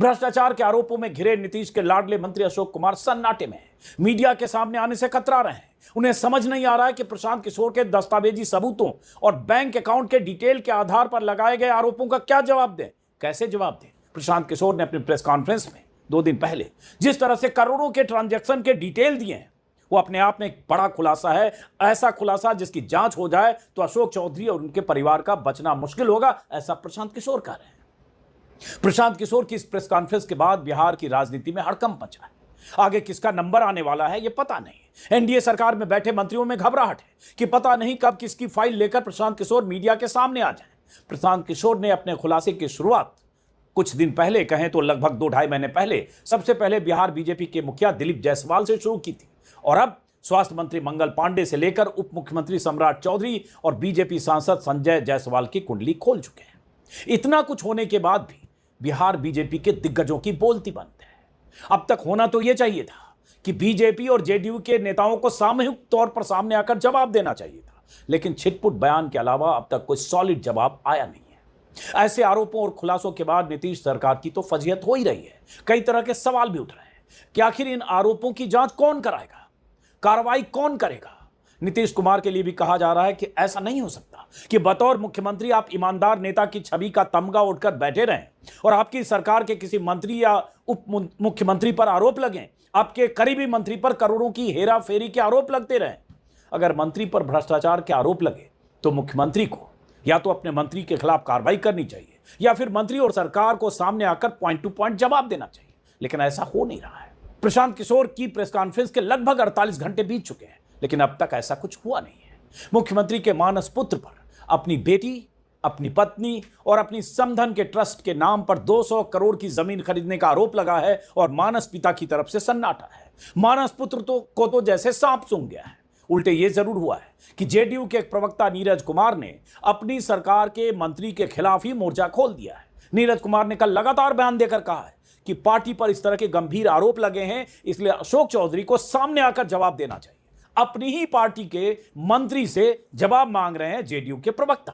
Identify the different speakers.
Speaker 1: भ्रष्टाचार के आरोपों में घिरे नीतीश के लाडले मंत्री अशोक कुमार सन्नाटे में हैं। मीडिया के सामने आने से कतरा रहे हैं। उन्हें समझ नहीं आ रहा है कि प्रशांत किशोर के दस्तावेजी सबूतों और बैंक अकाउंट के डिटेल के आधार पर लगाए गए आरोपों का क्या जवाब दें, कैसे जवाब दें। प्रशांत किशोर ने अपनी प्रेस कॉन्फ्रेंस में 2 दिन पहले जिस तरह से करोड़ों के ट्रांजैक्शन के डिटेल दिए हैं, वो अपने आप में एक बड़ा खुलासा है। ऐसा खुलासा जिसकी जांच हो जाए तो अशोक चौधरी और उनके परिवार का बचना मुश्किल होगा, ऐसा प्रशांत किशोर कह रहे हैं। प्रशांत किशोर की इस प्रेस कॉन्फ्रेंस के बाद बिहार की राजनीति में हड़कंप मचा है। आगे किसका नंबर आने वाला है, यह पता नहीं। एनडीए सरकार में बैठे मंत्रियों में घबराहट है कि पता नहीं कब किसकी फाइल लेकर प्रशांत किशोर मीडिया के सामने आ जाए। प्रशांत किशोर ने अपने खुलासे की शुरुआत कुछ दिन पहले, कहें तो लगभग 2-2.5 महीने पहले, सबसे पहले बिहार बीजेपी के मुखिया दिलीप जायसवाल से शुरू की थी और अब स्वास्थ्य मंत्री मंगल पांडे से लेकर उप मुख्यमंत्री सम्राट चौधरी और बीजेपी सांसद संजय जायसवाल की कुंडली खोल चुके हैं। इतना कुछ होने के बाद भी बिहार बीजेपी के दिग्गजों की बोलती बंद है। अब तक होना तो यह चाहिए था कि बीजेपी और जेडीयू के नेताओं को सामूहिक तौर पर सामने आकर जवाब देना चाहिए था, लेकिन छिटपुट बयान के अलावा अब तक कोई सॉलिड जवाब आया नहीं है। ऐसे आरोपों और खुलासों के बाद नीतीश सरकार की तो फजीहत हो ही रही है। कई तरह के सवाल भी उठ रहे हैं कि आखिर इन आरोपों की जांच कौन कराएगा, कार्रवाई कौन करेगा। नीतीश कुमार के लिए भी कहा जा रहा है कि ऐसा नहीं हो सकता कि बतौर मुख्यमंत्री आप ईमानदार नेता की छवि का तमगा उठकर बैठे रहें और आपकी सरकार के किसी मंत्री या उप मुख्यमंत्री पर आरोप लगें, आपके करीबी मंत्री पर करोड़ों की हेरा फेरी के आरोप लगते रहें। अगर मंत्री पर भ्रष्टाचार के आरोप लगे तो मुख्यमंत्री को या तो अपने मंत्री के खिलाफ कार्रवाई करनी चाहिए या फिर मंत्री और सरकार को सामने आकर पॉइंट टू पॉइंट जवाब देना चाहिए, लेकिन ऐसा हो नहीं रहा है। प्रशांत किशोर की प्रेस कॉन्फ्रेंस के लगभग 48 घंटे बीत चुके हैं, लेकिन अब तक ऐसा कुछ हुआ नहीं है। मुख्यमंत्री के मानस पुत्र पर अपनी बेटी, अपनी पत्नी और अपनी समधन के ट्रस्ट के नाम पर 200 करोड़ की जमीन खरीदने का आरोप लगा है और मानस पिता की तरफ से सन्नाटा है। मानस पुत्र को तो जैसे सांप सूंघ गया है। उल्टे यह जरूर हुआ है कि जेडीयू के एक प्रवक्ता नीरज कुमार ने अपनी सरकार के मंत्री के खिलाफ ही मोर्चा खोल दिया है। नीरज कुमार ने कल लगातार बयान देकर कहा है कि पार्टी पर इस तरह के गंभीर आरोप लगे हैं, इसलिए अशोक चौधरी को सामने आकर जवाब देना चाहिए। अपनी ही पार्टी के मंत्री से जवाब मांग रहे हैं जेडीयू के प्रवक्ता।